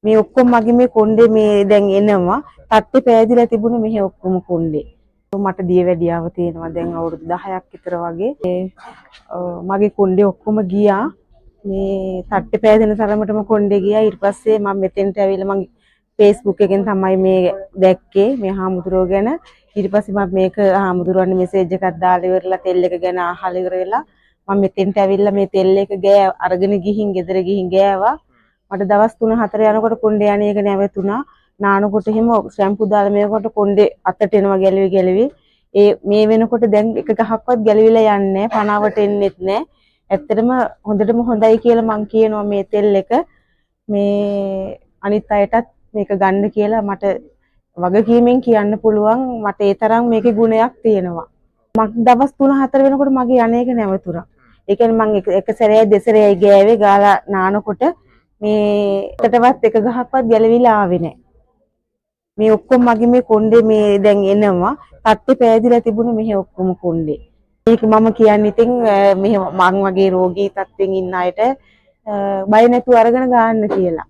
මේ ඔක්කොම මගේ මේ කොණ්ඩේ මේ දැන් එනවා. තට්ටේ පෑදිලා තිබුණේ මෙහි ඔක්කොම කොණ්ඩේ. මට දියවැඩියාව තියෙනවා දැන් අවුරුදු 10ක් විතර වගේ. මගේ කොණ්ඩේ ඔක්කොම ගියා. මේ තට්ටේ පෑදෙන තරමටම කොණ්ඩේ ගියා. ඊට පස්සේ මම මෙතෙන්ට ඇවිල්ලා මම Facebook එකෙන් තමයි මේ දැක්කේ මේ හාමුදුරුවෝ ගැන. ඊට පස්සේ මම මේක හාමුදුරුවන්ට මෙසේජ් එකක් දාලා ඉවරලා තෙල් එක ගැන අහලා ඉවර වෙලා මම මෙතෙන්ට ඇවිල්ලා මේ තෙල් එක අරගෙන ගිහින් ගෙදර ගිහින් ගෑවා. මට දවස් 3-4 යනකොට කොණ්ඩේ අනේක නැවතුණා. නානකොට එහෙම ෂැම්පු දාලා මේකට කොණ්ඩේ අතට එනවා ගැලවි. මේ වෙනකොට දැන් එක ගහක්වත් ගැලවිලා යන්නේ නැහැ. පනාවට එන්නෙත් නැහැ. ඇත්තටම හොඳටම හොඳයි කියලා මං කියනවා මේ තෙල් එක. මේ අනිත් අයටත් මේක ගන්න කියලා මට වගකීමෙන් කියන්න පුළුවන්. මට ඒ තරම් මේකේ ගුණයක් තියෙනවා. මම දවස් 3-4 වෙනකොට මගේ අනේක නැවතුණා. ඒ කියන්නේ මං එක සැරේ දෙසරේ ගෑවේ ගාලා නානකොට මේ එකටවත් එක ගහක්වත් ගැලවිලා ආවේ නැහැ. මේ ඔක්කොම මගේ මේ කොණ්ඩේ මේ දැන් එනවා. තට්ටේ පෑදිලා තිබුණේ මෙහි ඔක්කොම කොණ්ඩේ. ඒක මම කියන්නේ ඉතින් මෙහෙම මං වගේ රෝගී තත්ත්වෙන් ඉන්න අයට බය නැතුව අරගෙන ගන්න කියලා.